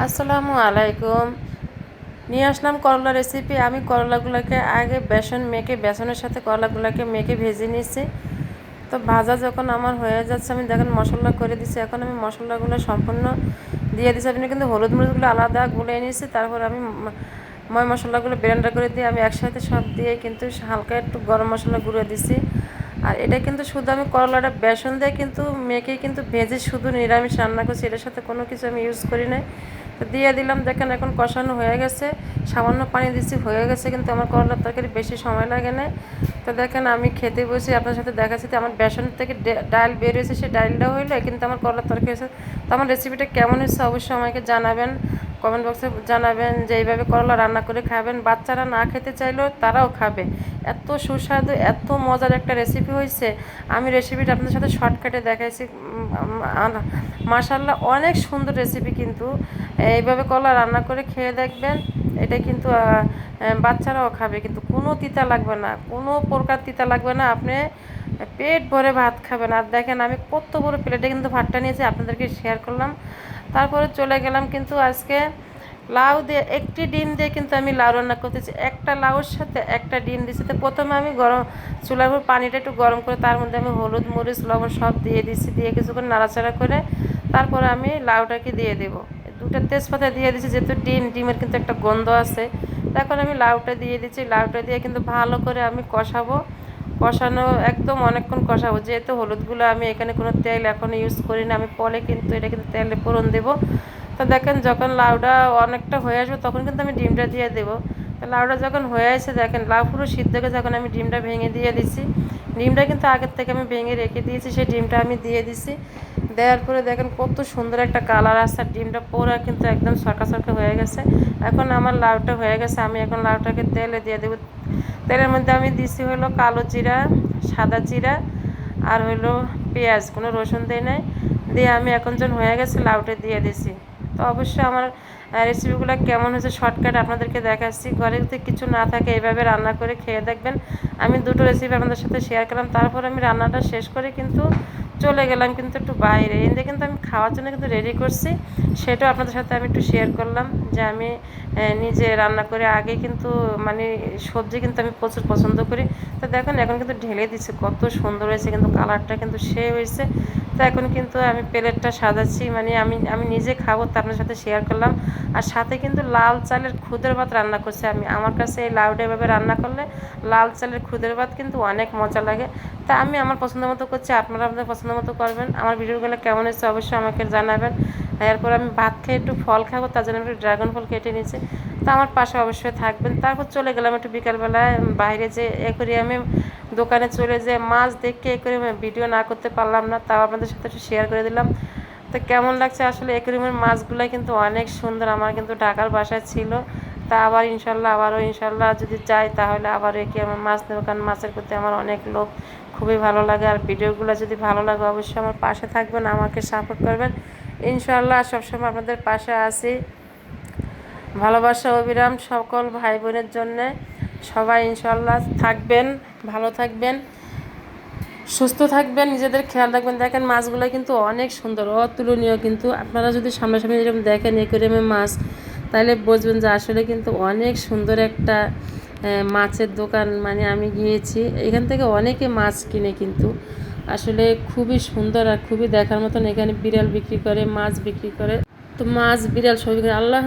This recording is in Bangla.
আসসালামু আলাইকুম। নিয়ে আসলাম করলা রেসিপি। আমি করলাগুলোকে আগে বেসন মেখে বেসনের সাথে করলাগুলোকে মেখে ভেজে নিয়েছি। তো ভাজা যখন আমার হয়ে যাচ্ছে, আমি দেখেন মশলা করে দিচ্ছি। এখন আমি মশলাগুলো সম্পূর্ণ দিয়ে দিচ্ছি। আপনি কিন্তু হলুদ মরিচগুলো আলাদা গুলে নিয়েছি, তারপর আমি ময় মশলাগুলো ব্লেন্ডার করে দিয়ে আমি একসাথে সব দিয়ে কিন্তু হালকা একটু গরম মশলা গুঁড়ো দিছি। আর এটা কিন্তু শুধু আমি করলাটা বেসন দিয়ে কিন্তু মেখে কিন্তু ভেজে শুধু নিরামিষ রান্না করছি, এটার সাথে কোনো কিছু আমি ইউজ করি নাই। তো দিয়ে দিলাম, দেখেন এখন কষানো হয়ে গেছে, সামান্য পানি দিচ্ছি, হয়ে গেছে। কিন্তু আমার করলার তরকারি বেশি সময় লাগে না। তো দেখেন আমি খেতে বসে আপনার সাথে দেখাচ্ছি যে আমার বেসন থেকে ডাল বের হয়েছে, সেই ডালটা হইলে কিন্তু আমার করলার তরকারি হয়েছে। তো আমার রেসিপিটা কেমন হয়েছে অবশ্যই আমাকে জানাবেন, কমেন্ট বক্সে জানাবেন যে এইভাবে করলা রান্না করে খাবেন। বাচ্চারা না খেতে চাইলেও তারাও খাবে, এত সুস্বাদু এত মজার একটা রেসিপি হয়েছে। আমি রেসিপিটা আপনাদের সাথে শর্টকাটে দেখাইছি। মাশাআল্লাহ অনেক সুন্দর রেসিপি। কিন্তু এইভাবে করলা রান্না করে খেয়ে দেখবেন, এটা কিন্তু বাচ্চারাও খাবে, কিন্তু কোনো তিতা লাগবে না, কোনো প্রকার তিতা লাগবে না। আপনি পেট ভরে ভাত খাবেন। আর দেখেন আমি কত বড় প্লেটে কিন্তু ভাতটা নিয়েছি, আপনাদেরকে শেয়ার করলাম। তারপরে চলে গেলাম কিন্তু আজকে লাউ দিয়ে, একটি ডিম দিয়ে কিন্তু আমি লাউ রান্না করতেছি। একটা লাউর সাথে একটা ডিম দিচ্ছি। তো প্রথমে আমি চুলার উপর পানিটা একটু গরম করে তার মধ্যে আমি হলুদ মরিচ লবণ সব দিয়ে দিচ্ছি, দিয়ে কিছুক্ষণ নাড়াচাড়া করে তারপরে আমি লাউটাকে দিয়ে দেবো। দুটো তেজপাতা দিয়ে দিচ্ছি, যেহেতু ডিমের কিন্তু একটা গন্ধ আছে। এখন আমি লাউটা দিয়ে দিচ্ছি, লাউটা দিয়ে কিন্তু ভালো করে আমি কষাবো। কষানো একদম অনেকক্ষণ কষাবো, যেহেতু হলুদগুলো আমি এখানে কোনো তেল এখন ইউজ করি না, আমি পরে কিন্তু এটা কিন্তু তেলে ফোড়ন দেবো। তো দেখেন যখন লাউটা অনেকটা হয়ে আসবে তখন কিন্তু আমি ডিমটা দিয়ে দেবো। তো লাউটা যখন হয়ে আসে, দেখেন লাউ পুরো সিদ্ধ হয়ে যখন আমি ডিমটা ভেঙে দিয়ে দিছি, ডিমটা কিন্তু আগের থেকে আমি ভেঙে রেখে দিয়েছি, সেই ডিমটা আমি দিয়ে দিছি। দেওয়ার পরে দেখেন কত সুন্দর একটা কালার আসছে, আর ডিমটা পুরো কিন্তু একদম সরকা সরকা হয়ে গেছে। এখন আমার লাউটা হয়ে গেছে, আমি এখন লাউটাকে তেলে দিয়ে দেবো। তেলের মধ্যে আমি দিছি হলো কালো জিরা, সাদা জিরা, আর হলো পেঁয়াজ, কোনো রসুন দেয় নাই। দিয়ে আমি এখন যখন হয়ে গেছে লাউটা দিয়ে দিছি। তো অবশ্যই আমার রেসিপিগুলো কেমন হয়েছে শর্টকাট আপনাদেরকে দেখাচ্ছি। ঘরে যদি কিছু না থাকে এইভাবে রান্না করে খেয়ে দেখবেন। আমি দুটো রেসিপি আপনাদের সাথে শেয়ার করলাম, তারপর আমি রান্নাটা শেষ করে কিন্তু চলে গেলাম কিন্তু একটু বাইরে। এনে কিন্তু আমি খাওয়ার জন্য কিন্তু রেডি করছি, সেটাও আপনাদের সাথে আমি একটু শেয়ার করলাম যে আমি নিজে রান্না করে আগে কিন্তু মানে সবজি কিন্তু আমি প্রচুর পছন্দ করি। তো দেখুন এখন কিন্তু ঢেলে দিচ্ছে, কত সুন্দর হয়েছে, কিন্তু কালারটা কিন্তু সে হয়েছে। তো এখন কিন্তু আমি প্লেটটা সাজাচ্ছি, মানে আমি আমি নিজে খাবো, তো আপনার সাথে শেয়ার করলাম। আর সাথে কিন্তু লাল চালের খুদের ভাত রান্না করছি আমি। আমার কাছে এই লাউটা এভাবে রান্না করলে লাল চালের খুদের ভাত কিন্তু অনেক মজা লাগে। তা আমি আমার পছন্দ মতো করছি, আপনারা আপনাদের পছন্দ মতো করবেন। আমার ভিডিওগুলো কেমন হয়েছে অবশ্যই আমাকে জানাবেন। এরপর আমি ভাত খেয়ে একটু ফল খাবো, তার জন্য একটু ড্রাগন ফল কেটে নিয়েছি। তো আমার পাশে অবশ্যই থাকবেন। তারপর চলে গেলাম একটু বিকালবেলায় বাইরে, যে অ্যাকোরিয়ামে দোকানে চলে যে মাছ দেখে অ্যাকোরিয়ামে ভিডিও না করতে পারলাম না, তাও আপনাদের সাথে একটু শেয়ার করে দিলাম। তো কেমন লাগছে আসলে অ্যাকোরিয়ামের মাছগুলো কিন্তু অনেক সুন্দর। আমার কিন্তু ঢাকার বাসায় ছিল, তা আবার ইনশাল্লাহ আবারও ইনশাল্লাহ যদি যাই তাহলে আবারও অ্যাকোরিয়ামের মাছ নেবো, কারণ মাছের প্রতি আমার অনেক লোভ, খুবই ভালো লাগে। আর ভিডিওগুলো যদি ভালো লাগে অবশ্যই আমার পাশে থাকবেন, আমাকে সাপোর্ট করবেন। ইনশাল্লাহ সবসময় আপনাদের পাশে আছি। ভালোবাসা অবিরাম সকল ভাই বোনের জন্যে। সবাই ইনশাল্লাহ থাকবেন, ভালো থাকবেন, সুস্থ থাকবেন, নিজেদের খেয়াল রাখবেন। দেখেন মাছগুলো কিন্তু অনেক সুন্দর, অতুলনীয়। কিন্তু আপনারা যদি সামনাসামনি এরকম দেখেন অ্যাকোরিয়ামে মাছ, তাহলে বুঝবেন যে আসলে কিন্তু অনেক সুন্দর একটা মাছের দোকান। মানে আমি গিয়েছি, এখান থেকে অনেকে মাছ কিনে, কিন্তু আসলে খুবই সুন্দর আর খুবই দেখার মতন। এখানে বিড়াল বিক্রি করে, মাছ বিক্রি করে। তো মাছ বিড়াল সবই আল্লাহ